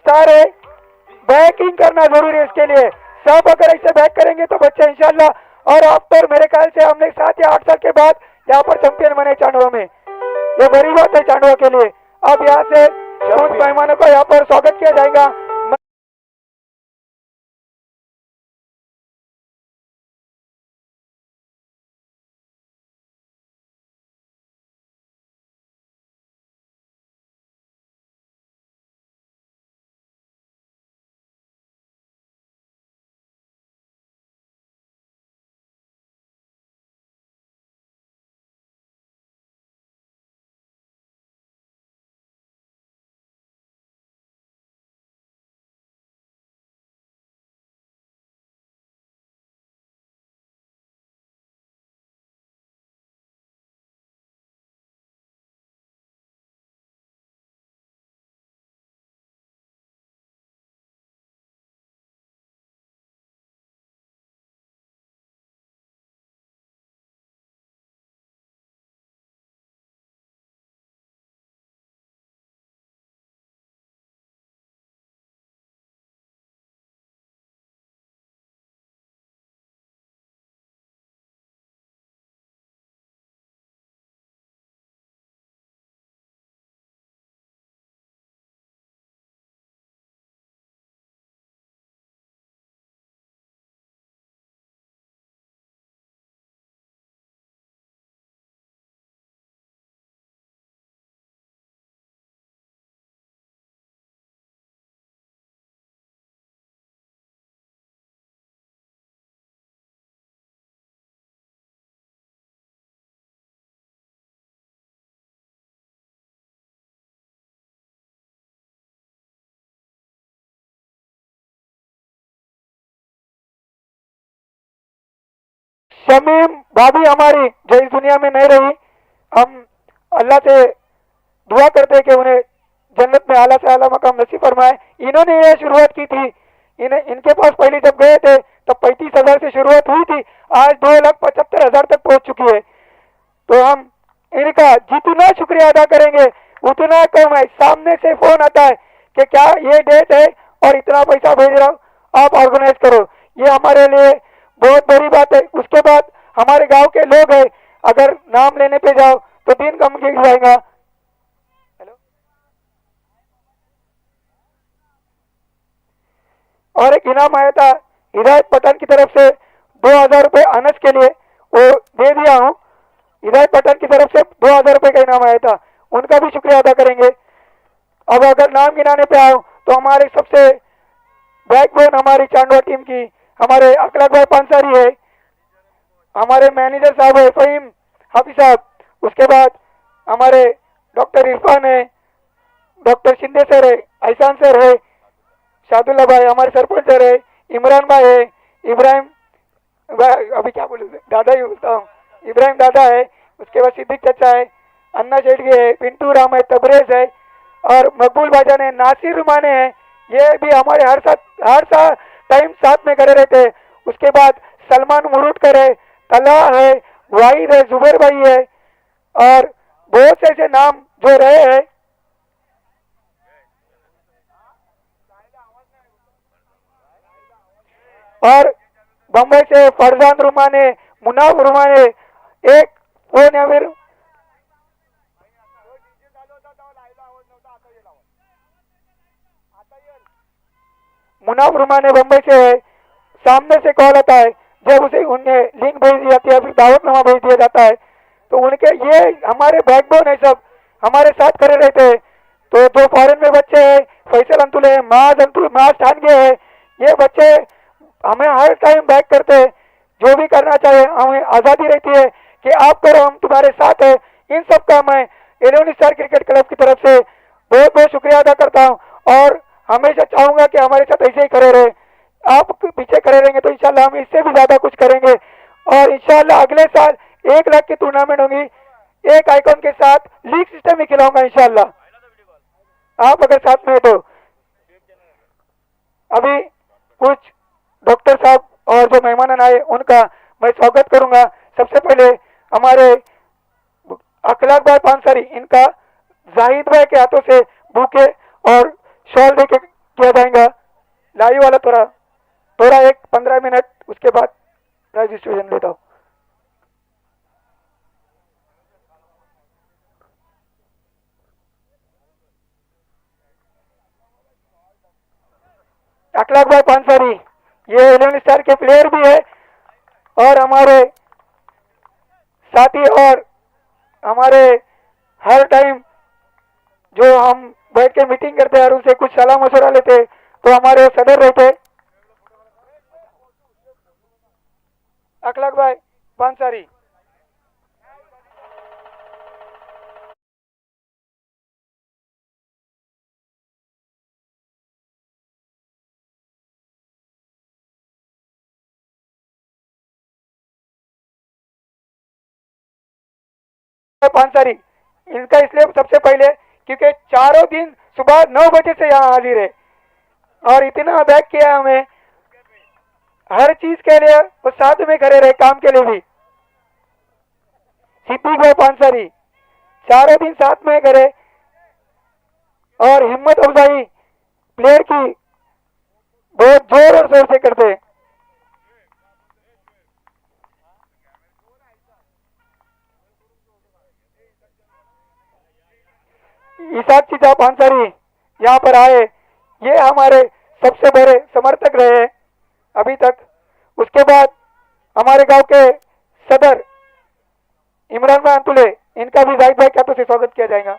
Star है, banking करना जरूरी है इसके लिए। सब अगर ऐसे बैक करेंगे तो बच्चे इंशाल्लाह और आफ्टर मेरे ख्याल से हमने 7 या 8 साल के बाद यहाँ पर चैंपियन बने चांडवा में। ये बड़ी बात है चांडवा के लिए। अब यहाँ से कुछ मेहमानों का यहाँ पर स्वागत किया जाएगा। शमीम भाभी हमारी जो इस दुनिया में नहीं रही, हम अल्लाह से दुआ करते हैं कि उन्हें जन्नत में आला से आला मकाम नसीब फरमाए। इन्होंने ये शुरुआत की थी, इनके पास पहले जब गए थे तब 35,000 से शुरुआत हुई थी, आज 2,75,000 तक पहुंच चुकी है। तो हम इनका जितना शुक्रिया अदा करेंगे उतना कम है। सामने से फोन आता है कि क्या ये डेट है और इतना पैसा भेज रहा हूँ, आप ऑर्गेनाइज करो। ये हमारे लिए बहुत बड़ी बात है। उसके बाद हमारे गांव के लोग हैं, अगर नाम लेने पे जाओ तो दिन कम गिर जाएगा। हेलो, और एक इनाम आया था हिदायत पठान की तरफ से 2,000 रुपए अनस के लिए, वो दे दिया हूँ। हिदायत पठान की तरफ से 2,000 रुपए का इनाम आया था, उनका भी शुक्रिया अदा करेंगे। अब अगर नाम गिनाने पे आओ तो हमारे सबसे बैकबोन हमारी चांडवा टीम की हमारे अखलाक भाई पांसारी है, हमारे मैनेजर साहब है फहीम हाफिज साहब, उसके बाद हमारे डॉक्टर इरफान है, डॉक्टर शिंदे सर है, एहसान सर है, शादुल्ला भाई हमारे सरपंच सर है, इमरान भाई है, इब्राहिम अभी क्या बोले दादा ही बोलता हूँ, इब्राहिम दादा है, उसके बाद सिद्दीक चाचा है, अन्ना शेडगे है, पिंटू राम है, तबरेज है और मकबूल भाईजान है, नासिर रुमाने है। ये भी हमारे हर टाइम साथ में खड़े रहते हैं। उसके बाद सलमान मुरुटकर है, तला है, वाहिद है, जुबैर भाई है और बहुत से ऐसे नाम जो रहे हैं। और बम्बई से फरजान रुमाने, मुनाफ रुमाने, एक फोन या फिर मुनाफ रुमाने बम्बई से है। सामने से कॉल आता है, जब उसे उन्हें लिंक भेज दी जाती है फिर दावतनामा भेज दिया जाता है, तो उनके ये हमारे बैकबोन है, सब हमारे साथ खड़े रहते हैं। तो जो फॉरेन में बच्चे हैं, फैसल अंतुल है, माज ठानगे है, ये बच्चे हमें हर टाइम बैक करते हैं। जो भी करना चाहे हमें आज़ादी रहती है कि आप करो, हम तुम्हारे साथ है। इन सब का मैं 11 स्टार क्रिकेट क्लब की तरफ से बहुत बहुत शुक्रिया अदा करता हूँ और हमेशा चाहूंगा कि हमारे साथ ऐसे ही खड़े रहे। आप पीछे खड़े रहेंगे तो इंशाल्लाह हम इससे भी ज्यादा कुछ करेंगे और इंशाल्लाह अगले साल 1 लाख की टूर्नामेंट होगी, एक आइकॉन के साथ लीग सिस्टम में खिलाऊंगा इंशाल्लाह, आप अगर साथ में तो। अभी कुछ डॉक्टर साहब और जो मेहमान आए उनका मैं स्वागत करूंगा। सबसे पहले हमारे अखलाक भाई पांसारी, इनका जाहिद भाई के हाथों से बुके और शॉल दे के किया जाएगा। लाइव वाला थोड़ा थोड़ा एक 15 मिनट, उसके बाद प्राइज डिस्ट्रीब्यूशन लेता हूँ। अखलाक भाई पांसारी ये 11 स्टार के प्लेयर भी है और हमारे साथी, और हमारे हर टाइम जो हम बैठ के मीटिंग करते हैं और उनसे कुछ सलाह मशवरा लेते, तो हमारे सदर रहते अखलाक भाई पांसारी। पांसारी इनका इसलिए सबसे पहले क्योंकि चारों दिन सुबह 9 बजे से यहाँ हाजिर है और इतना बैक किया हमें हर चीज के लिए, वो साथ में खड़े रहे काम के लिए भी। सिद्दीक भाई पांसारी चारों दिन साथ में खड़े और हिम्मत अफजाई प्लेयर की बहुत जोर और शोर से करते। ईसाक चीजा पांसारी यहाँ पर आए, ये हमारे सबसे बड़े समर्थक रहे अभी तक। उसके बाद हमारे गांव के सदर इमरान भाई अंतुले, इनका भी जाहिद भाई कहतों से स्वागत किया जाएगा।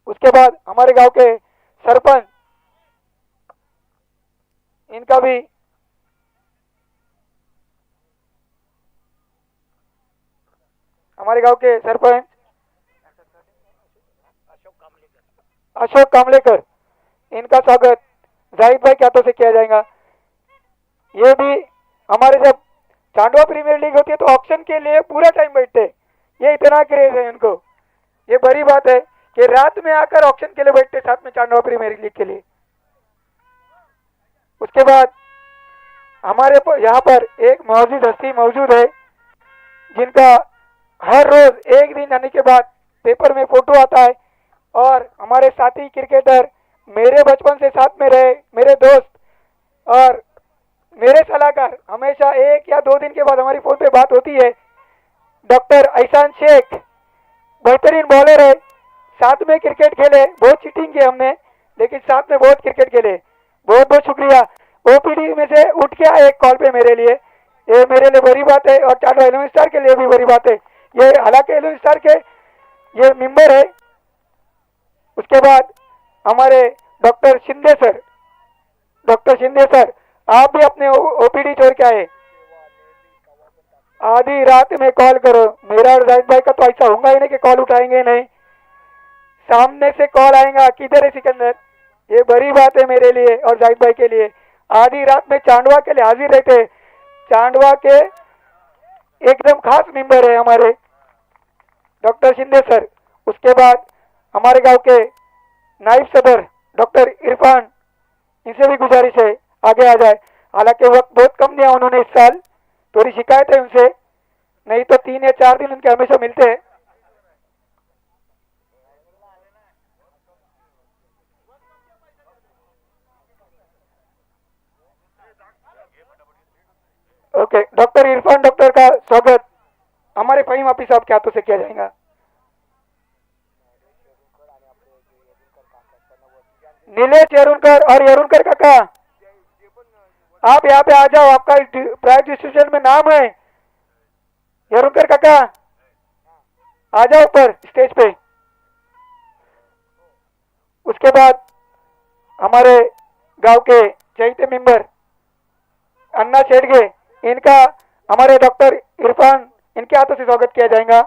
उसके बाद हमारे गांव के सरपंच, इनका भी हमारे गांव के सरपंच अशोक कामलेकर, इनका स्वागत जाहिद भाई के हाथों से किया जाएगा। ये भी हमारे जब चांडवा प्रीमियर लीग होती है तो ऑक्शन के लिए पूरा टाइम बैठते, ये इतना क्रेज है इनको। ये बड़ी बात है कि रात में आकर ऑक्शन के लिए बैठते साथ में चांडवा प्रीमियर लीग के लिए। उसके बाद हमारे यहाँ पर एक मौजूद हस्ती मौजूद है जिनका हर रोज एक दिन आने के बाद पेपर में फोटो आता है, और हमारे साथी क्रिकेटर मेरे बचपन से साथ में रहे, मेरे दोस्त और मेरे सलाहकार, हमेशा 1 या 2 दिन के बाद हमारी फोन पे बात होती है। डॉक्टर एहसान शेख बेहतरीन बॉलर है, साथ में क्रिकेट खेले, बहुत चीटिंग की हमने लेकिन साथ में बहुत क्रिकेट खेले। बहुत बहुत शुक्रिया। ओपीडी में से उठ के आए एक कॉल पे मेरे लिए, ये मेरे लिए बड़ी बात है और चांडवा 11 स्टार के लिए भी बड़ी बात है। ये हालांकि 11 स्टार के ये मेंबर है। उसके बाद हमारे डॉक्टर शिंदे सर आप भी अपने ओपीडी छोड़ के आए। आधी रात में कॉल करो, मेरा और जाहिद भाई का तो ऐसा होगा ही नहीं कि कॉल उठाएंगे नहीं, सामने से कॉल आएगा किधर है सिकंदर। ये बड़ी बात है मेरे लिए और जाहिद भाई के लिए। आधी रात में चांडवा के लिए हाजिर रहते, चांडवा के एकदम खास मेंबर है हमारे डॉक्टर शिंदे सर। उसके बाद हमारे गांव के नाइब सदर डॉक्टर इरफान, इनसे भी गुजारिश है आगे आ जाए। हालांकि वक्त बहुत कम दिया उन्होंने इस साल, थोड़ी शिकायत है उनसे, नहीं तो 3 या 4 दिन उनके हमेशा मिलते हैं। ओके, डॉक्टर इरफान डॉक्टर का स्वागत हमारे फहीम हाफिज साहब के हाथों से किया जाएगा। नीलेश यरुणकर और यरुणकर काका, आप यहाँ पे आ जाओ, आपका प्राइज डिस्ट्रीब्यूशन में नाम है। यरुणकर काका आ जाओ ऊपर स्टेज पे। उसके बाद हमारे गांव के चैते मेंबर अन्ना शेडगे, इनका हमारे डॉक्टर इरफान, इनके हाथों से स्वागत किया जाएगा।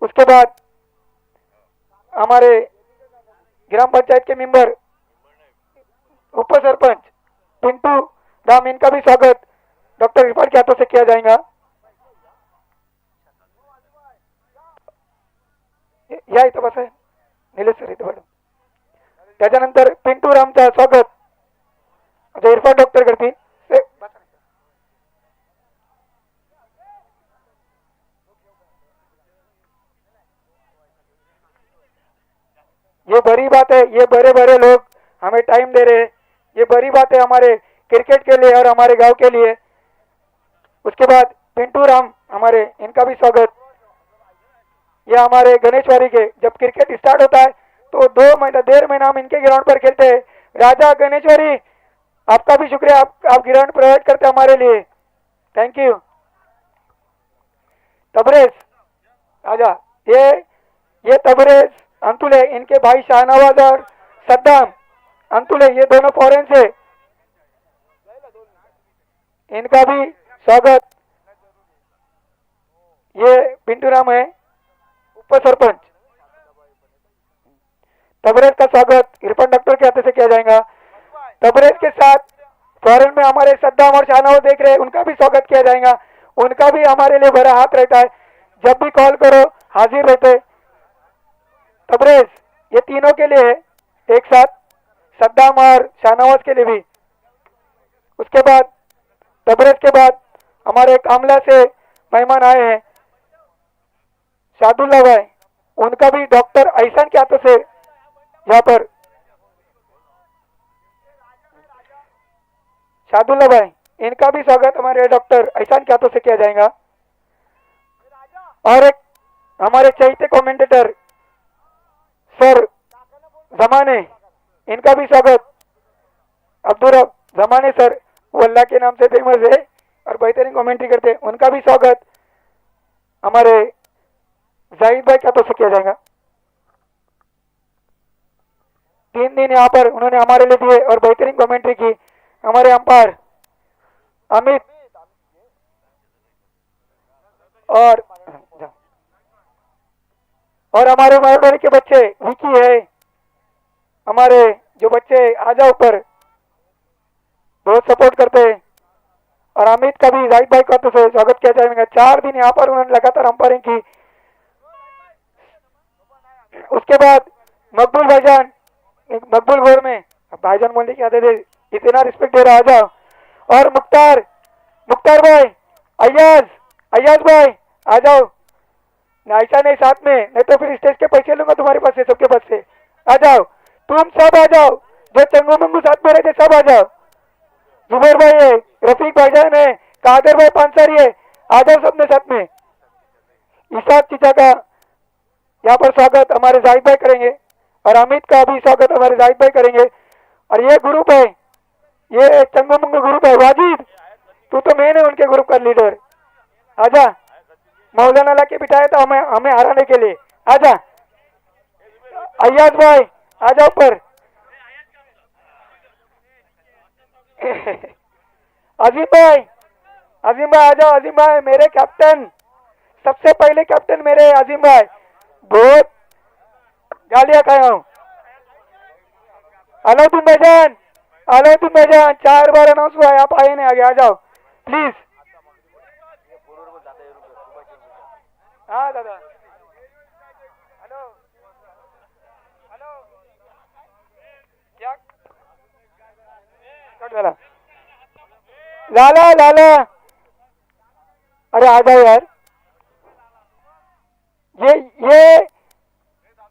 उसके बाद हमारे ग्राम पंचायत के मेंबर उप सरपंच पिंटू राम, इनका भी स्वागत डॉक्टर इरफान के हाथों से किया जाएगा। या इथं बसा निलेश सर इथं बघा. त्याच्यानंतर पिंटू रामचा स्वागत आता इरफान डॉक्टर करतील. ये बड़ी बात है, ये बड़े बड़े लोग हमें टाइम दे रहे हैं, ये बड़ी बात है हमारे क्रिकेट के लिए और हमारे गांव के लिए. उसके बाद पिंटू राम हमारे, इनका भी स्वागत. ये हमारे गणेशवाड़ी के जब क्रिकेट स्टार्ट होता है तो 1.5 महीना हम इनके ग्राउंड पर खेलते हैं. राजा गणेशवाड़ी आपका भी शुक्रिया, आप ग्राउंड प्रोवाइड करते हमारे लिए, थैंक यू. तबरेज राजा, ये तबरेज अंतुले, इनके भाई शाहनवाज और सद्दाम अंतुले, ये दोनों फॉरेन से, इनका भी स्वागत. ये पिंटू राम है उप सरपंच. तबरेज का स्वागत इरफान डॉक्टर के हाथ से किया जाएगा. तबरेज के साथ फॉरेन में हमारे सद्दाम और शाहनवाज देख रहे हैं, उनका भी स्वागत किया जाएगा. उनका भी हमारे लिए बड़ा हाथ रहता है, जब भी कॉल करो हाजिर रहते. तबरेज ये तीनों के लिए है एक साथ, सद्दाम और शाहनवाज के लिए भी. उसके बाद तबरेज के बाद हमारे कामला से मेहमान आए हैं शादुल्ला भाई, उनका भी डॉक्टर ऐसान के हाथों से यहाँ पर. शादुल्ला भाई, इनका भी स्वागत हमारे डॉक्टर ऐसान के हाथों से किया जाएगा. और एक हमारे चैत्य कमेंटेटर सर जमाने, इनका भी स्वागत. अब्दुल जमाने सर, वो अल्लाह के नाम से फेमस है और बेहतरीन कमेंट्री करते हैं, उनका भी स्वागत हमारे जाहिद भाई के हाथों से किया जाएगा. 3 दिन यहाँ पर उन्होंने हमारे लिए दिए और बेहतरीन कमेंट्री की. हमारे अंपायर अमित और हमारे मरवाड़ी के बच्चे विकी है, हमारे जो बच्चे आ जाओ ऊपर बहुत सपोर्ट करते हैं. और अमित का भी जाहिद भाई का तो स्वागत किया जाएगा. 4 दिन यहाँ पर उन्होंने लगातार अंपायरिंग की. उसके बाद मकबूल भाईजान, मकबूल घोर में भाईजान बोलने की आदत है, इतना रिस्पेक्ट दे रहा, आ जाओ. और मुख्तार भाई, अय्याज भाई आ जाओ. ऐसा नहीं साथ में, नहीं तो फिर स्टेज के पैसे लूंगा तुम्हारे पास से, सबके पास से. आ जाओ, तुम सब आ जाओ, जो चंगू मंगू साथ में रहते सब आ जाओ. जुबैर भाई है, रफीक भाईजान है, कादर भाई पांसारी है, आ जाओ सबने साथ में. इसाक चीचा का यहाँ पर स्वागत हमारे जाहिद भाई करेंगे और अमित का भी स्वागत हमारे जाहिद भाई करेंगे. और ये ग्रुप है, ये चंगू मंगू ग्रुप है. वाजिद तू तो मेन है उनके ग्रुप का लीडर, आजा. मौलाना ला के बिठाया था हमें हराने के लिए, आजा. अय्याज भाई आजा ऊपर. अजीम भाई आ जाओ. अजीम भाई मेरे कैप्टन, सबसे पहले कैप्टन मेरे अजीम भाई, बहुत गालियां खाया हूं. अलाउद्दीन भाईजान 4 बार अनाउंस हुआ है, आप आए नहीं, आगे आ जाओ प्लीज. हाँ दादा, हेलो क्या कट वाला लाला, अरे आ जाओ यार. ये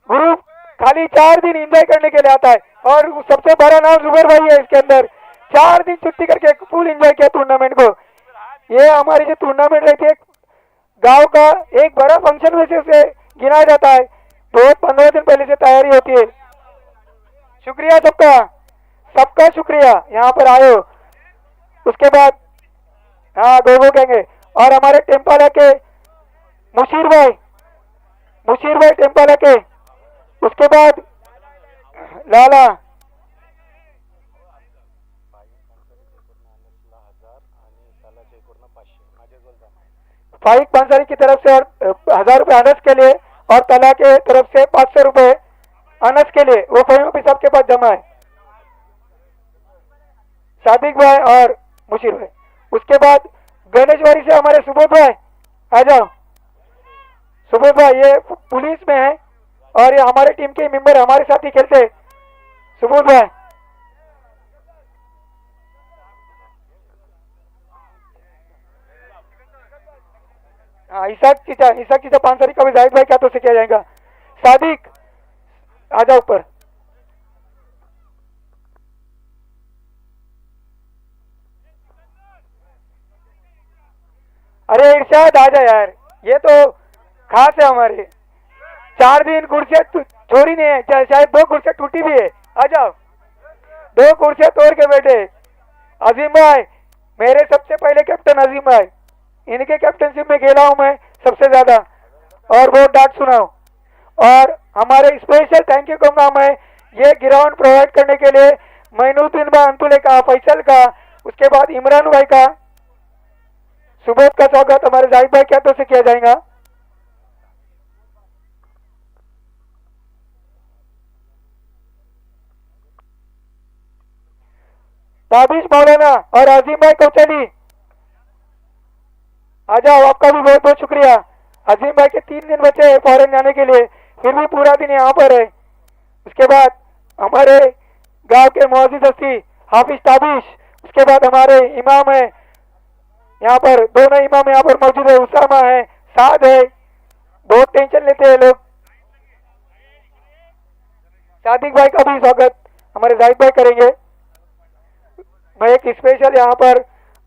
ग्रुप खाली 4 दिन एंजॉय करने के लिए आता है और सबसे बड़ा नाम जुबैर भाई है इसके अंदर. 4 दिन छुट्टी करके फुल एंजॉय किया टूर्नामेंट को. ये हमारी जो टूर्नामेंट रहती है गांव का एक बड़ा फंक्शन वैसे से गिना जाता है. बहुत 15 दिन पहले से तैयारी होती है. शुक्रिया सबका शुक्रिया यहाँ पर आए हो. उसके बाद हाँ गोगो कहेंगे. और हमारे टेम्पाला के मुशीर भाई टेम्पाला के. उसके बाद लाला, फाइक पांसारी की तरफ से 1000 रुपए अनस के लिए और तला के तरफ से 500 रुपए अनस के लिए, वो फहीम भी सबके पास जमा है. सादिक भाई और मुशीर भाई. उसके बाद गणेशवाड़ी से हमारे सुबोध भाई आ जाओ. सुबोध भाई ये पुलिस में है और ये हमारे टीम के मेंबर हमारे साथ ही खेलते सुबोध भाई। हाँ ईसाक चीजा पांसारी का भी जाहिद भाई क्या तो से किया जाएगा। सादिक आजा ऊपर। अरे इरशाद आजा यार, ये तो खास है हमारे। 4 दिन कुर्सियां छोड़ी नहीं है, शायद 2 कुर्सियां टूटी भी है। आ जाओ, 2 कुर्सियां तोड़ के बैठे। अजीम भाई मेरे सबसे पहले कैप्टन अजीम भाई, इनके कैप्टनशिप में खेला हूं मैं सबसे ज्यादा और बहुत डांट सुना हूं। और हमारे स्पेशल थैंक यू कहूंगा मैं ये ग्राउंड प्रोवाइड करने के लिए मैनुद्दीन भाई अंतुले का, फैसल का, उसके बाद इमरान भाई का, सुबोध का स्वागत हमारे जाहिद भाई क्या तो से किया जाएगा। ताबिश मौलाना और अजीम भाई कौचली आ जाओ, आपका भी बहुत बहुत शुक्रिया। अजीम भाई के 3 दिन बचे हैं फॉरेन जाने के लिए, फिर भी पूरा दिन यहाँ पर है। उसके बाद हमारे गांव के मोअज़्ज़िज़ हस्ती हाफिज ताबिश, उसके बाद हमारे इमाम है यहाँ पर, दोनों इमाम यहाँ पर मौजूद है, उसामा है, साद है, बहुत टेंशन लेते हैं लोग। सादिक भाई का भी स्वागत हमारे जाहिद भाई करेंगे। मैं एक स्पेशल यहाँ पर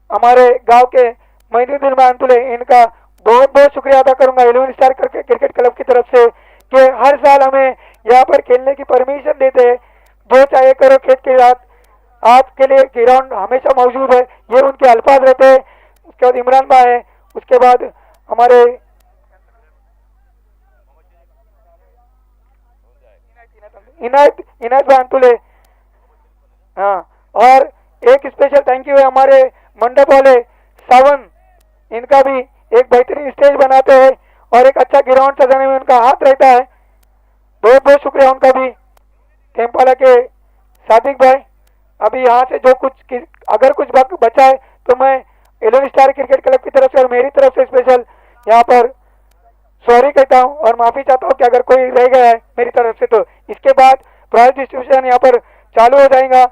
हमारे गांव के मैनुद्दीन भाई अंतुले, इनका बहुत बहुत शुक्रिया अदा करूंगा 11 स्टार क्रिकेट क्लब की तरफ से कि हर साल हमें यहाँ पर खेलने की परमिशन देते हैं। जो चाहे करो खेत के साथ, आपके लिए ग्राउंड हमेशा मौजूद है, ये उनके अल्फाज रहते हैं। उसके बाद इमरान भाई है, उसके बाद हमारे इनायत भाई अंतुले। हाँ, और एक स्पेशल थैंक यू है हमारे मंडप वाले सावन, इनका भी एक बेहतरीन स्टेज बनाते हैं और एक अच्छा ग्राउंड सजाने में उनका हाथ रहता है। बहुत बहुत शुक्रिया उनका भी। टेम्पाला के सादिक भाई, अभी यहाँ से जो कुछ अगर कुछ बचा है तो मैं 11 स्टार क्रिकेट क्लब की तरफ से और मेरी तरफ से स्पेशल यहाँ पर सॉरी कहता हूँ और माफी चाहता हूँ कि अगर कोई रह गया है मेरी तरफ से। तो इसके बाद प्राइज डिस्ट्रीब्यूशन यहाँ पर चालू हो जाएगा।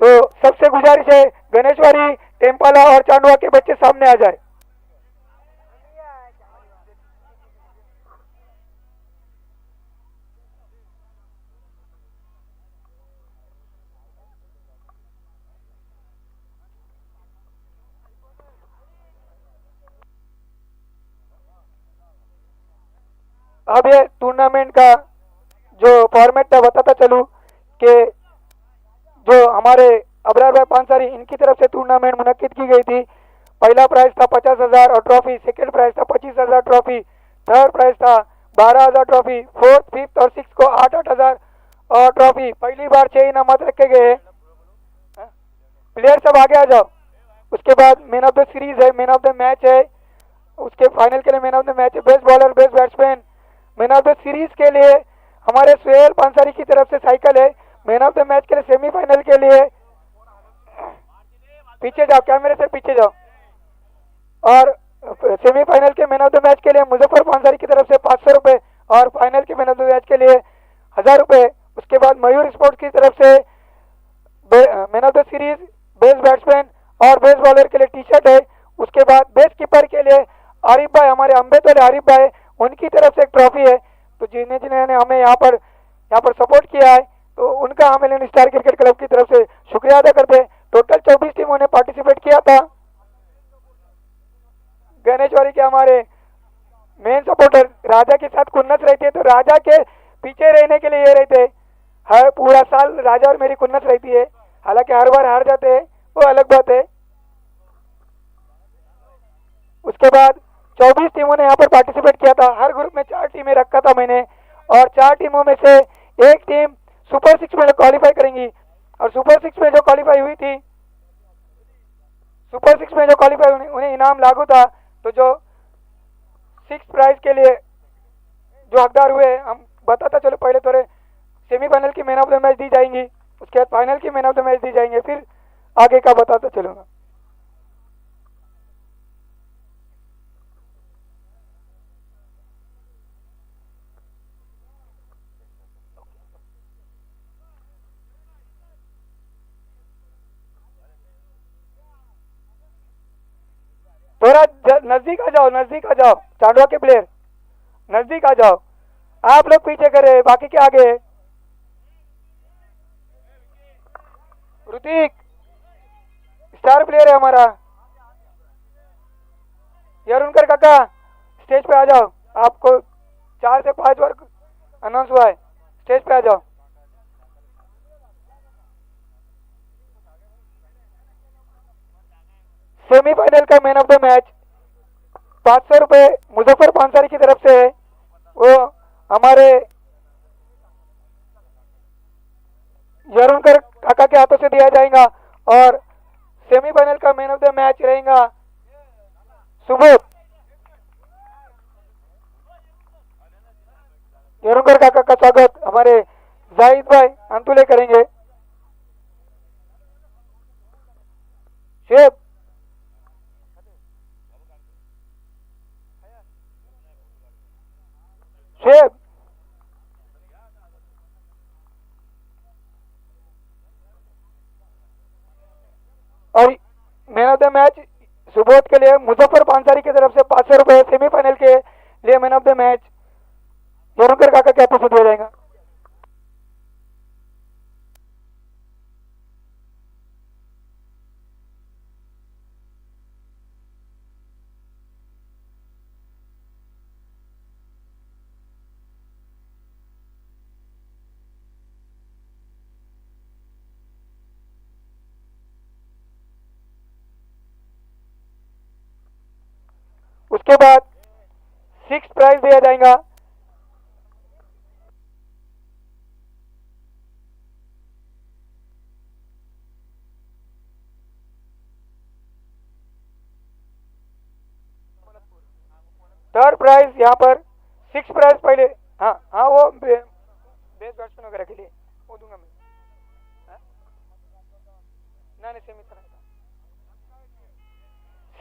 तो सबसे गुजारिश है गणेशवाड़ी, टेम्पाला और चांडवा के बच्चे सामने आ जाए। अब ये टूर्नामेंट का जो फॉर्मेट था बताता चलूं कि जो हमारे अबरार भाई पांसारी इनकी तरफ से टूर्नामेंट मुनक्किद की गई थी। पहला प्राइज था 50,000 और ट्रॉफी, सेकेंड प्राइज था 25,000 ट्रॉफी, थर्ड प्राइज था 12,000 ट्रॉफी, फोर्थ, फिफ्थ और सिक्स को 8,000 और ट्रॉफी। पहली बार 6 इनामत रखे गए हैं। प्लेयर सब आगे आ जाओ। उसके बाद मैन ऑफ द सीरीज है, मैन ऑफ द मैच है, उसके फाइनल के लिए मैन ऑफ द मैच है, best bowler, best batsman. Man of the series के लिए हमारे सुहेल पांसारी की तरफ से साइकिल है। मैन ऑफ द मैच के लिए सेमीफाइनल के लिए पीछे जाओ, कैमरे से पीछे जाओ। और सेमीफाइनल के मैन ऑफ द मैच के लिए मुजफ्फर पांसारी की तरफ से 500 रुपए और फाइनल के मैन ऑफ द मैच के लिए 1000 रुपए। उसके बाद मयूर स्पोर्ट्स की तरफ से man of the series, best batsman और बेस्ट बॉलर के लिए टी शर्ट है। उसके बाद बेस्ट कीपर के लिए आरिफ भाई, हमारे अम्बेद वाले आरिफ भाई, उनकी तरफ से एक ट्रॉफी है। तो जिन्होंने हमें यहाँ पर सपोर्ट किया है तो उनका हम 11 स्टार क्रिकेट क्लब की तरफ से शुक्रिया अदा करते हैं। टोटल 24 टीमों ने पार्टिसिपेट किया था। गणेशवाड़ी के हमारे मेन सपोर्टर राजा के साथ कुन्नस रहती है, तो राजा के पीछे रहने के लिए ये रहते हैं। हर पूरा साल राजा और मेरी कुन्नस रहती है, हालांकि हर बार हार जाते हैं, वो अलग बात है। उसके बाद 24 टीमों ने यहाँ पर पार्टिसिपेट किया था। हर ग्रुप में 4 टीमें रखा था मैंने, और 4 टीमों में से एक टीम सुपर 6 में क्वालिफाई करेंगी। और सुपर 6 में जो क्वालिफाई हुई थी, सुपर 6 में जो क्वालिफाई उन्हें इनाम लागू था। तो जो 6 प्राइज के लिए जो हकदार हुए, हम बताता चलो, पहले थोड़े सेमीफाइनल की मैन ऑफ द मैच दी जाएंगी, उसके बाद फाइनल की मैन ऑफ द मैच दी जाएंगे, फिर आगे का बताता चलूंगा। नजदीक आ जाओ, नजदीक आ जाओ, चांडवा के प्लेयर नजदीक आ जाओ। आप लोग पीछे करे, बाकी के आगे। ऋतिक स्टार प्लेयर है हमारा। यरुणकर काका स्टेज पे आ जाओ, आपको 4 से 5 बार अनाउंस हुआ है, स्टेज पे आ जाओ। सेमीफाइनल का मैन ऑफ द मैच 500 रुपए मुजफ्फर पांसारी की तरफ से है, वो हमारे यरुणकर काका के हाथों से दिया जाएगा। और सेमीफाइनल का मैन ऑफ द मैच रहेगा सुबोध। यरुणकर काका का स्वागत हमारे जाहिद भाई अंतुले करेंगे। शेब शेब और man of the match Subodh के लिए मुजफ्फर पांसारी की तरफ से 500 रुपए सेमीफाइनल के लिए मैन ऑफ द मैच यरुणकर काका के हाथों से दिया जाएगा। उसके बाद 6 प्राइज दिया जाएगा। थर्ड प्राइज यहाँ पर 6 प्राइज पहले, हाँ हाँ वो बेस बैट्समैन वगैरह के लिए वो दूंगा मैं। नहीं सेमी तरह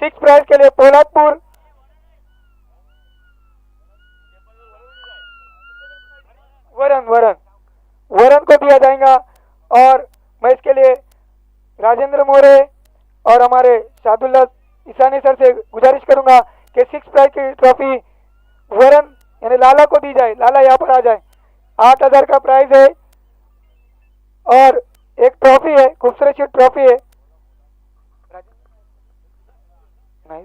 6 प्राइज के लिए पोलादपुर वरन वरन वरन को दिया जाएगा। और मैं इसके लिए राजेंद्र मोरे और हमारे शादुल्ला ईसानी सर से गुजारिश करूंगा कि 6 प्राइज की ट्रॉफी वरन यानी लाला को दी जाए। लाला यहाँ पर आ जाए। 8000 का प्राइज है और एक ट्रॉफी है, खूबसूरत सी ट्रॉफी है। नहीं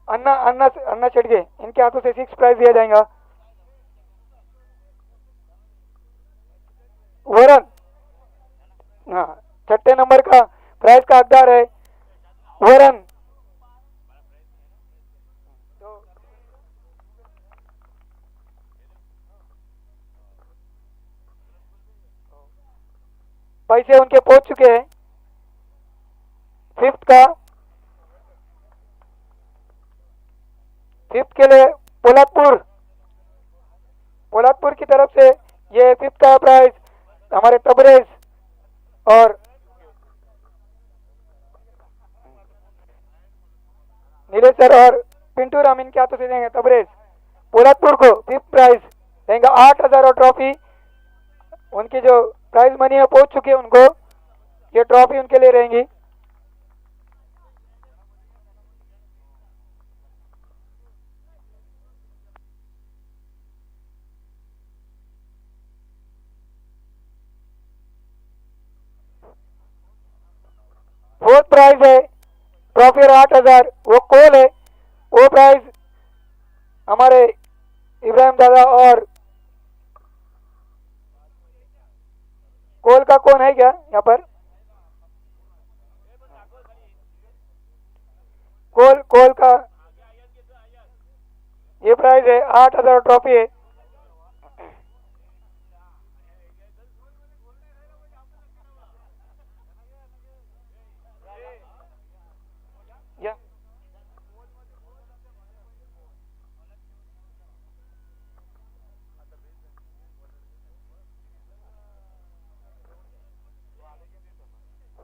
अन्ना अन्ना अन्ना चढ़ गए, इनके हाथों से 6 प्राइज दिया जाएगा। वरन हाँ 6ठे नंबर का प्राइज का हकदार है वरन। पैसे उनके पहुंच चुके हैं। 5th के लिए पोलादपुर की तरफ से ये 5th का प्राइज हमारे तबरेज और नीलेश सर और पिंटू रामीन के हाथों से देंगे। तबरेज पोलादपुर को 5th प्राइज देंगे 8000 और ट्रॉफी। उनकी जो प्राइज मनी है पहुंच चुकी है उनको, ये ट्रॉफी उनके लिए रहेंगी। फोर्थ प्राइज है ट्रॉफी और 8000 वो कोल है। वो प्राइज हमारे इब्राहिम दादा और कोल का कौन है क्या यहाँ पर? कोल का ये प्राइज है 8000 ट्रॉफी है।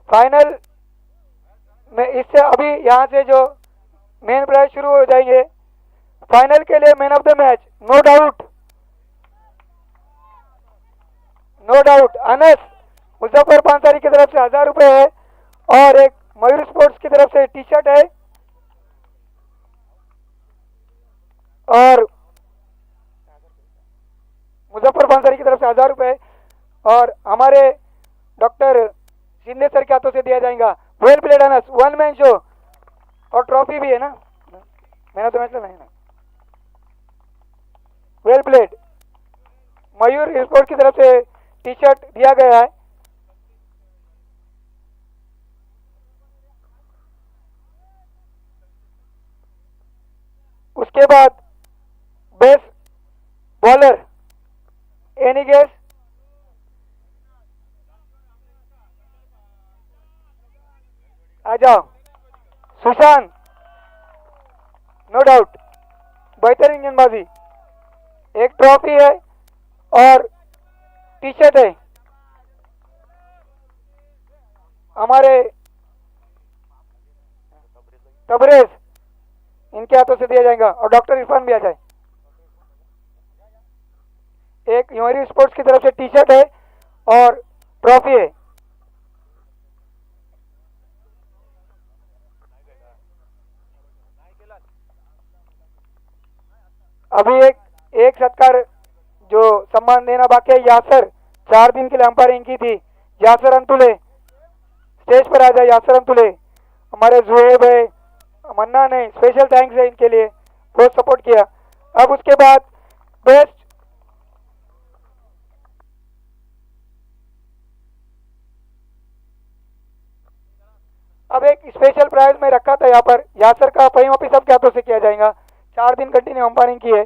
फाइनल में इससे अभी यहाँ से जो मेन प्राइज शुरू हो जाएंगे फाइनल के लिए man of the match no doubt Anas Muzaffar Pansari की तरफ से 1000 रुपए है और एक मयूर स्पोर्ट्स की तरफ से टी शर्ट है और मुजफ्फर अंसारी की तरफ से 1000 रुपए और हमारे डॉक्टर शिंदे सर के हाथों से दिया जाएगा। Well played Anas, one man show और ट्रॉफी भी है ना, मैंने तो मैच नहीं ना। Well played. मयूर स्पोर्ट की तरफ से टी शर्ट दिया गया है। उसके बाद बेस्ट बॉलर एनी गेस? आ जाओ सुशांत, नो डाउट बेहतरीन गेंदबाजी। एक ट्रॉफी है और टी शर्ट है हमारे तबरेज, इनके हाथों से दिया जाएगा। और डॉक्टर इरफान भी आ जाए। एक ह्यूमरी स्पोर्ट्स की तरफ से टी शर्ट है और ट्रॉफी है। अभी एक सत्कार जो सम्मान देना बाकी है। यासर 4 दिन के लिए अंपायरिंग की थी। यासर अंतुले स्टेज पर आ जाए। यासर अंतुले हमारे जुएब है, मन्ना ने स्पेशल थैंक्स है इनके लिए, बहुत सपोर्ट किया। अब उसके बाद बेस्ट अब एक स्पेशल प्राइज में रखा था यहाँ पर यासर का फहीम ऑफिस सबके हाथों से किया जाएगा। 4 दिन कंटिन्यू अंपायरिंग की है।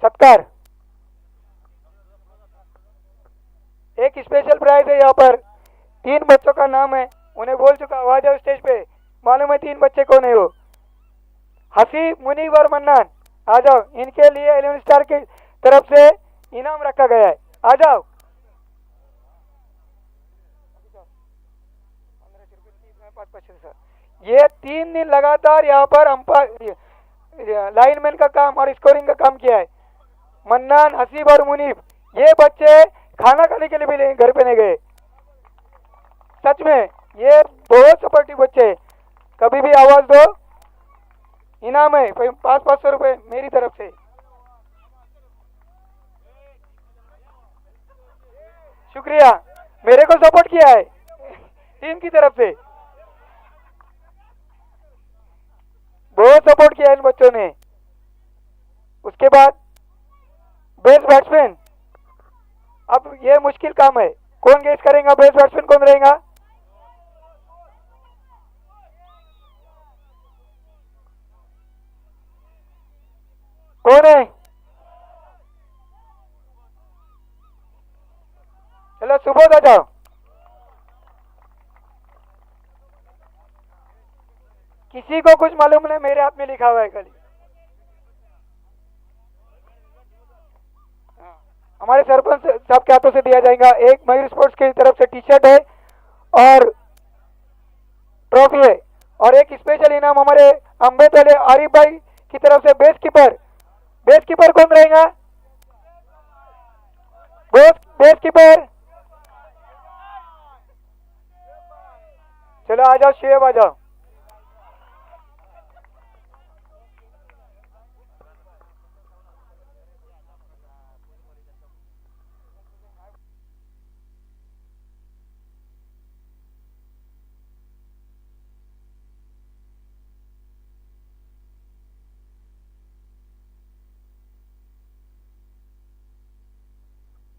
सत्कार एक स्पेशल प्राइज है यहाँ पर। 3 बच्चों का नाम है, उन्हें बोल चुका, आ जाओ स्टेज पे। मालूम है 3 बच्चे कौन है वो? हसी, मुनीब और मन्नान, आ जाओ। इनके लिए 11 स्टार की तरफ से इनाम रखा गया है, आ जाओ। ये 3 दिन लगातार यहाँ पर अंपायर लाइनमैन का काम और स्कोरिंग का काम किया है। मन्नान, हसीब और मुनीब, ये बच्चे खाना खाने के लिए भी घर पे नहीं गए। सच में ये बहुत सपोर्टिव बच्चे हैं। कभी भी आवाज दो, इनाम है 500 रुपए मेरी तरफ से। शुक्रिया, मेरे को सपोर्ट किया है टीम की तरफ से, बहुत सपोर्ट किया इन बच्चों ने। उसके बाद बेस्ट बैट्समैन, अब ये मुश्किल काम है, कौन गेस करेगा बेस्ट बैट्समैन कौन रहेगा? कौन है? चलो सुबोध आ जाओ। किसी को कुछ मालूम नहीं, मेरे हाथ में लिखा हुआ है खाली। हमारे सरपंच साहब के हाथों से दिया जाएगा। एक मयूर स्पोर्ट्स की तरफ से टी शर्ट है और ट्रॉफी है और एक स्पेशल इनाम हमारे अम्बेद वाले आरिफ भाई की तरफ से बेस्ट कीपर। बेस्ट कीपर कौन रहेगा? बेस्ट कीपर, चलो आ जाओ शेब, आ जाओ।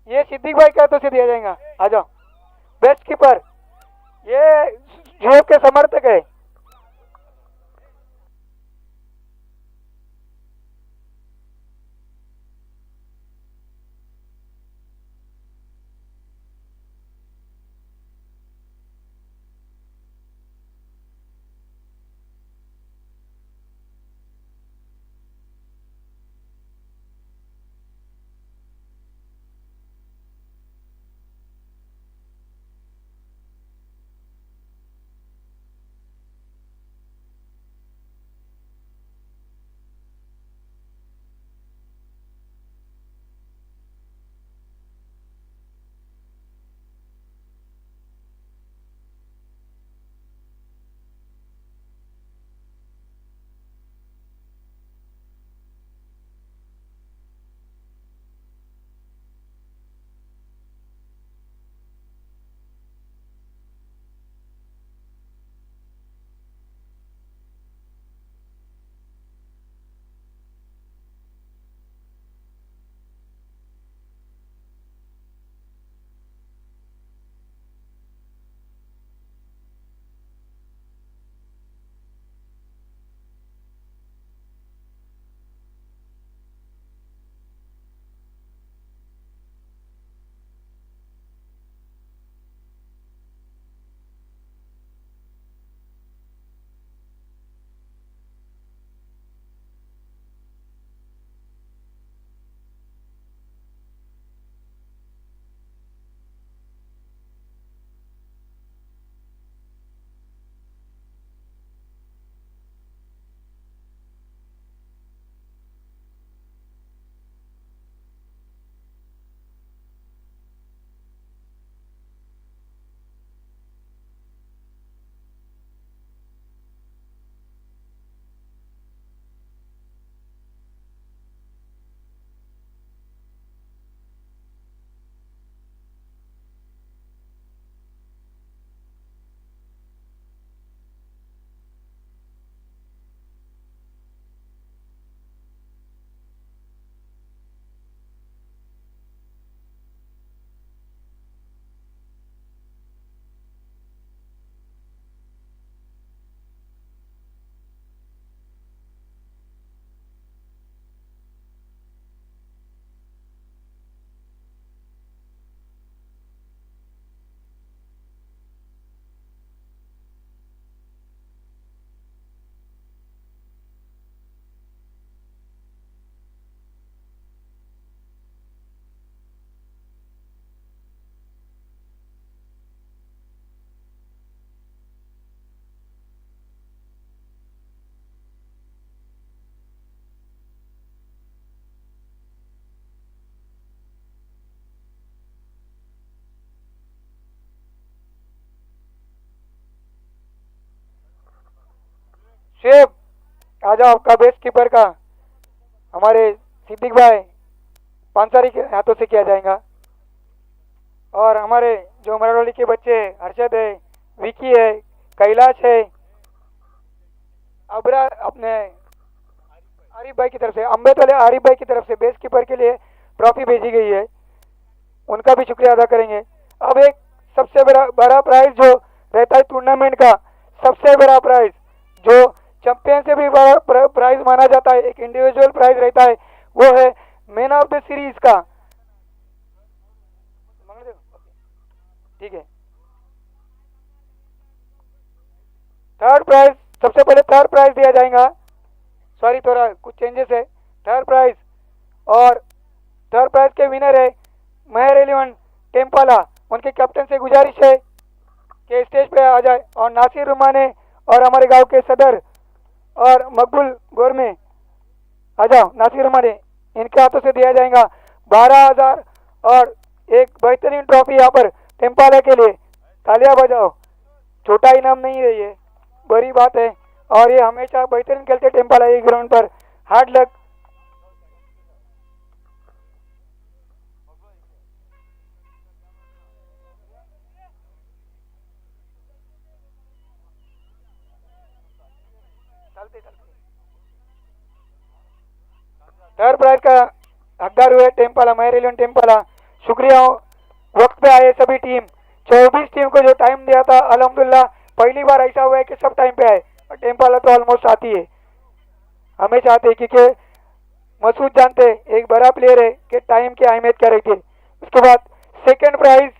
ये सिद्दीक भाई के हाथों से दिया जाएगा, आ जाओ। बेस्ट कीपर ये जो के समर्थक है। शुएब आ जाओ, आपका बेस्ट कीपर का हमारे सिद्दीक भाई पांसारी के हाथों से किया जाएगा। और हमारे जो मराडोली के बच्चे हैं, हर्षद है, विकी है, कैलाश है, अबरा अपने आरिफ भाई की तरफ से, अम्बेद वाले आरिफ भाई की तरफ से बेस्ट कीपर के लिए ट्रॉफी भेजी गई है, उनका भी शुक्रिया अदा करेंगे। अब एक सबसे बड़ा प्राइज जो रहता है टूर्नामेंट का, सबसे बड़ा प्राइज जो चैंपियन से भी बड़ा प्राइज माना जाता है, एक इंडिविजुअल प्राइज रहता है, वो है मैन ऑफ द सीरीज का। ठीक है, थर्ड प्राइज, सबसे पहले थर्ड प्राइज दिया जाएगा। सॉरी, थोड़ा कुछ चेंजेस है। थर्ड प्राइज, और थर्ड प्राइज के विनर है मेहर इलेवन टेम्पाला। उनके कैप्टन से गुजारिश है कि स्टेज पे आ जाए, और नासिर रुमाने और हमारे गांव के सदर और मकबूल गोरमे आ जाओ। नासिर रुमाने, इनके हाथों से दिया जाएगा 12,000 और एक बेहतरीन ट्रॉफी यहाँ पर टेम्पाला के लिए। तालियां बजाओ, छोटा इनाम नहीं है ये, बड़ी बात है। और ये हमेशा बेहतरीन खेलते टेम्पाला ये ग्राउंड पर। Hard luck. थर्ड प्राइज का हकदार हुए टेम्पाला, मेहर इलेवन टेम्पाला। शुक्रिया, वक्त पे आए सभी टीम। 24 टीम को जो टाइम दिया था, अल्हम्दुलिल्लाह पहली बार ऐसा हुआ है कि सब टाइम पे आए। टेम्पाला तो ऑलमोस्ट आती है, हमेशा आते हैं, क्योंकि मसूद जानते एक बड़ा प्लेयर है कि टाइम की अहमियत क्या रहती है। उसके बाद सेकंड प्राइज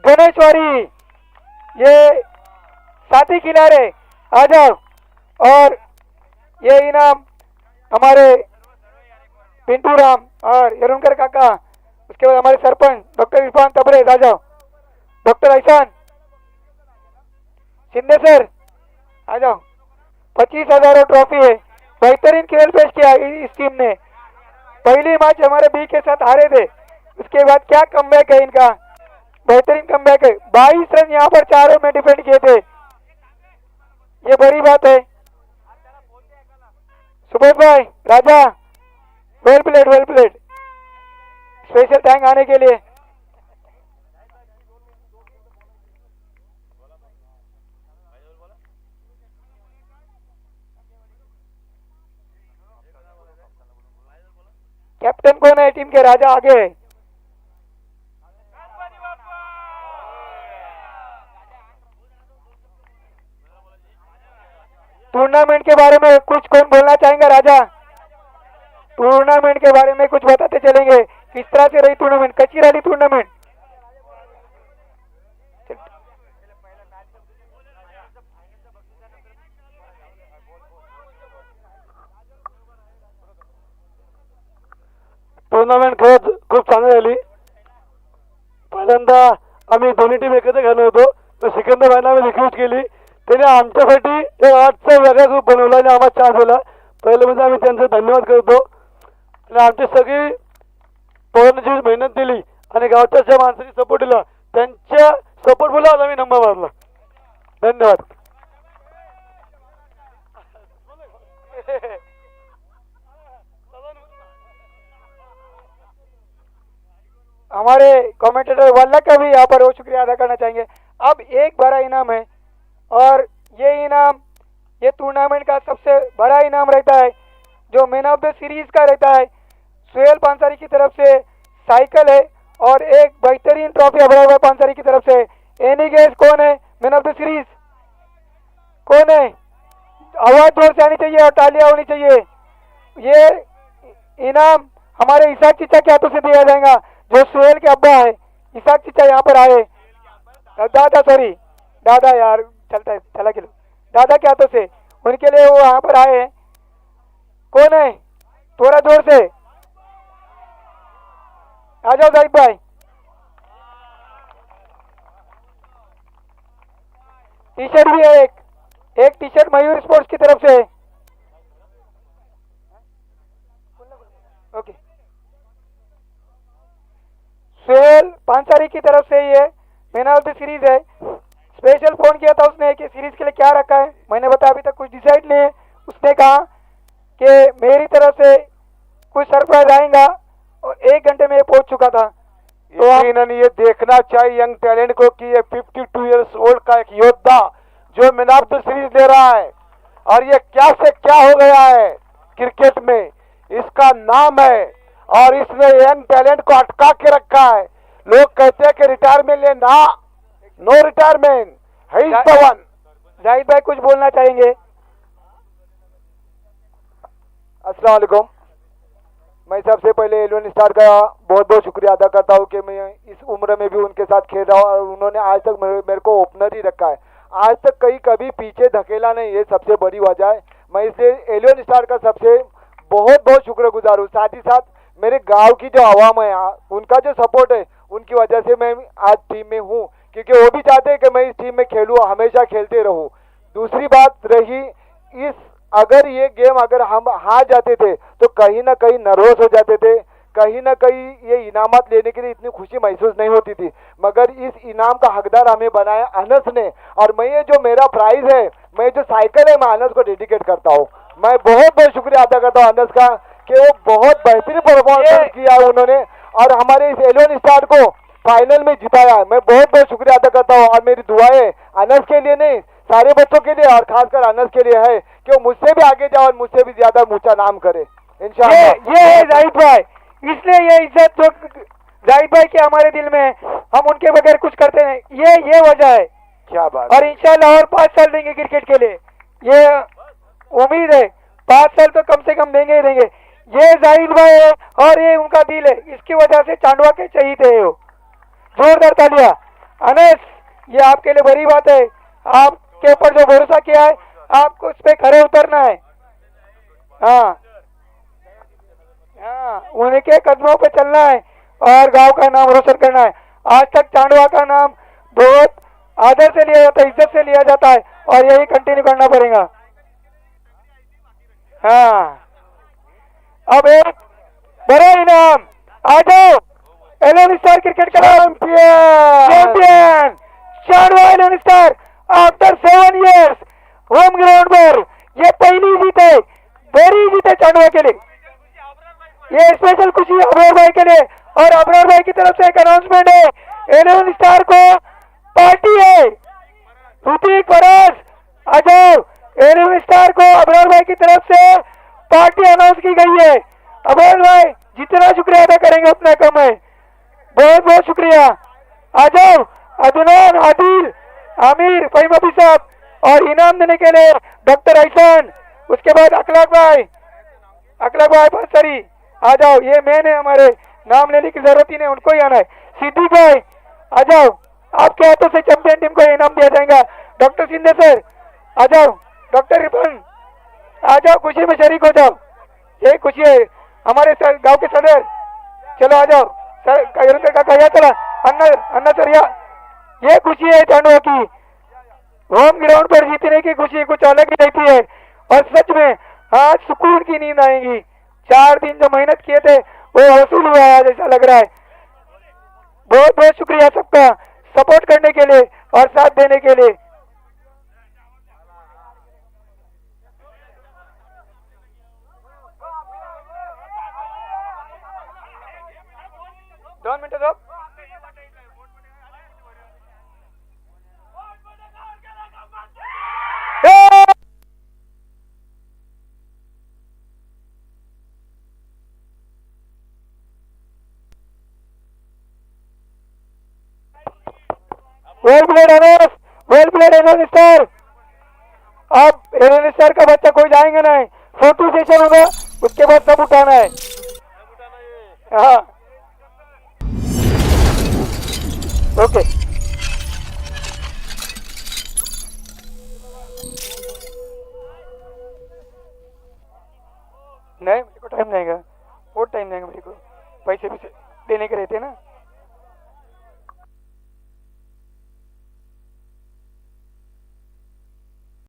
गणेशवारी, ये साथी खिलाड़ी आ जाओ। और ये इनाम हमारे पिंटू राम और यरुणकर काका, उसके बाद हमारे सरपंच डॉक्टर इरफान तबरेज आ जाओ। डॉक्टर एहसान शिंदे सर आ जाओ। 25,000 ट्रॉफी है। बेहतरीन खेल पेश किया इस टीम ने। पहली मैच हमारे बी के साथ हारे थे, उसके बाद क्या कमबैक है इनका, बेहतरीन कमबैक है। 22 रन यहाँ पर चारों में डिफेंड किए थे, ये बड़ी बात है। सुबोध भाई राजा, well played, well played. Special thank आने के लिए। कैप्टन कौन है टीम के? राजा आगे है। टूर्नामेंट के बारे में कुछ कौन बोलना चाहेंगे? राजा, टूर्नामेंट के बारे में कुछ बताते चलेंगे, किस तरह से रही टूर्नामेंट, कच्ची रही टूर्नामेंट। टूर्नामेंट खेळत खूप चांगली झाली। पहिल्यांदा आम्ही दोन्ही टीम एकत्र खेळलो होतो, तर सिकंदर भाईंना आम्ही रिक्वेस्ट केली, त्याने आमच्यासाठी एक आजचा वेगळा ग्रुप बनवला आणि आम्हाला चान्स दिला। पहिले म्हणजे आम्ही त्यांचे धन्यवाद करतो। आणि आमची सगळी पोरांनी जी मेहनत दिली आणि गावच्या ज्या माणसांनी सपोर्ट दिला, त्यांच्या सपोर्ट मुळे आज आम्ही नंबर मारला। धन्यवाद। हमारे कमेंटेटर वल्लभ का भी यहाँ पर वो शुक्रिया अदा करना चाहेंगे। अब एक बड़ा इनाम है, और ये इनाम ये टूर्नामेंट का सबसे बड़ा इनाम रहता है, जो मैन ऑफ द सीरीज का रहता है। सुहेल पांसारी की तरफ से साइकिल है और एक बेहतरीन ट्रॉफी अबरार पांसारी की तरफ से। एनी गेस कौन है मैन ऑफ द सीरीज? कौन है? आवाज जोर से आनी चाहिए और तालियां होनी चाहिए। ये इनाम हमारे इसाक चिचा के हाथों से दिया जाएगा, जो सुहेल के अब्बा है। इसाक चिचा यहाँ पर आए, दादा, सॉरी दादा, यार चलता है, चला किलो, दादा के हाथों से उनके लिए वो यहाँ पर आए हैं। कौन है? थोड़ा जोर से आ जाओ जाहिद भाई। टी शर्ट भी है, एक टी शर्ट मयूर स्पोर्ट्स की तरफ से। ओके, सुहेल पांसारी की तरफ से ये मैन ऑफ द सीरीज है। स्पेशल फोन किया था उसने कि सीरीज के लिए क्या रखा है, मैंने बताया अभी तक कुछ डिसाइड नहीं है। उसने कहा कि मेरी तरफ से कुछ सरप्राइज आएगा और 1 घंटे में ये पहुंच चुका था। तो यकीनन ये देखना चाहिए यंग टैलेंट को कि ये 52 इयर्स ओल्ड का एक योद्धा जो मैन ऑफ द सीरीज ले रहा है और ये क्या से क्या हो गया है क्रिकेट में, इसका नाम है और इसने यंग टैलेंट को अटका के रखा है। लोग कहते हैं कि रिटायरमेंट लेना, नो रिटायरमेंट, है इज द वन। जाहिद भाई कुछ बोलना चाहेंगे? अस्सलाम वालेकुम। मैं सबसे पहले एलियन स्टार का बहुत बहुत शुक्रिया अदा करता हूँ कि मैं इस उम्र में भी उनके साथ खेल रहा हूँ और उन्होंने आज तक मेरे को ओपनर ही रखा है, आज तक कभी पीछे धकेला नहीं, ये सबसे बड़ी वजह है। मैं इसलिए एलियन स्टार का सबसे बहुत बहुत शुक्रगुजार हूँ। साथ ही साथ मेरे गांव की जो आवाम है, उनका जो सपोर्ट है, उनकी वजह से मैं आज टीम में हूँ, क्योंकि वो भी चाहते हैं कि मैं इस टीम में खेलूँ, हमेशा खेलते रहूँ। दूसरी बात रही इस, अगर ये गेम अगर हम हार जाते थे तो कहीं ना कहीं नर्वस हो जाते थे, कहीं ना कहीं ये इनामत लेने के लिए इतनी खुशी महसूस नहीं होती थी, मगर इस इनाम का हकदार हमें बनाया अनस ने। और मैं ये जो मेरा प्राइज है, मैं जो साइकिल है, मैं अनस को डेडिकेट करता हूँ। मैं बहुत बहुत शुक्रिया अदा करता हूँ अनस का कि वो बहुत बेहतरीन परफॉर्मेंस किया है उन्होंने और हमारे इस एलियन स्टार को फाइनल में जिताया। मैं बहुत बहुत शुक्रिया अदा करता हूँ और मेरी दुआएं अनस के लिए नहीं, सारे बच्चों के लिए और खासकर अनस के लिए है कि वो मुझसे भी आगे जाए और मुझसे भी ज्यादा ऊंचा नाम करे इंशाअल्लाह। ये है जाहिद भाई, इसलिए ये इज्जत जो जाहिद भाई की हमारे दिल में है, हम उनके बगैर कुछ करते नहीं, ये वजह है। क्या बात। और इंशाल्लाह और 5 साल देंगे क्रिकेट के लिए, ये उम्मीद है। 5 साल तो कम से कम देंगे ही देंगे। ये जाहिद भाई है और ये उनका दिल है, इसकी वजह से चांदवा के चहीते है। जोरदार तालियां अनस, ये आपके लिए बड़ी बात है। आपके ऊपर जो भरोसा किया है, आपको उस पे खड़े उतरना है। हाँ, उनके कदमों पे चलना है और गांव का नाम रोशन करना है। आज तक चांदवा का नाम बहुत आदर से लिया जाता है, इज्जत से लिया जाता है और यही कंटिन्यू करना पड़ेगा। हाँ, अब एक बड़ा इनाम, आ जाओ एलियन स्टार क्रिकेट का champion Chandwa alien star after 7 years home ground पर ये पहली जीत है, बड़ी जीत है चांदवा के लिए। ये स्पेशल खुशी अबरार भाई के लिए और अबरार भाई की तरफ से एक अनाउंसमेंट है, एलियन स्टार को पार्टी है। ऋतिक फराज आ जाओ, एलियन स्टार को अबरार भाई की तरफ से पार्टी अनाउंस की गई है। अबरार भाई जितना शुक्रिया अदा करेंगे उतना कम है, बहुत बहुत शुक्रिया। आ जाओ अदनान, आदिल, आमिर, फहीम अभी साहब और इनाम देने के लिए डॉक्टर ऐसान, उसके बाद अखलाक भाई पासरी आ जाओ। ये मैंने हमारे नाम लेने की जरूरत ही नहीं, उनको ही आना है। सिद्दीक भाई आ जाओ, आपके हाथों से चैंपियन टीम को इनाम दिया जाएगा। डॉक्टर सिंधे सर आ जाओ, डॉक्टर रिपन आ जाओ, खुशी में शरीक हो जाओ। ये खुशी है हमारे गांव के सदर, चलो आ जाओ सर का कहा चला अन्ना सर, ये खुशी है चांदवा की। होम ग्राउंड पर जीतने की खुशी कुछ अलग ही रहती है और सच में आज सुकून की नींद आएगी। 4 दिन जो मेहनत किए थे वो वसूल हुआ है जैसा लग रहा है। बहुत बहुत शुक्रिया सबका सपोर्ट करने के लिए और साथ देने के लिए। दो मिनट दो। Well played NS, well played alien star. अब एलियन स्टार का बच्चा कोई जाएंगे नहीं, फोटो सेशन होगा, उसके बाद सब उठाना है। हाँ ओके, नहीं मेरे को टाइम देगा, बहुत टाइम देंगे मेरे को, पैसे भी देने के रहते हैं ना।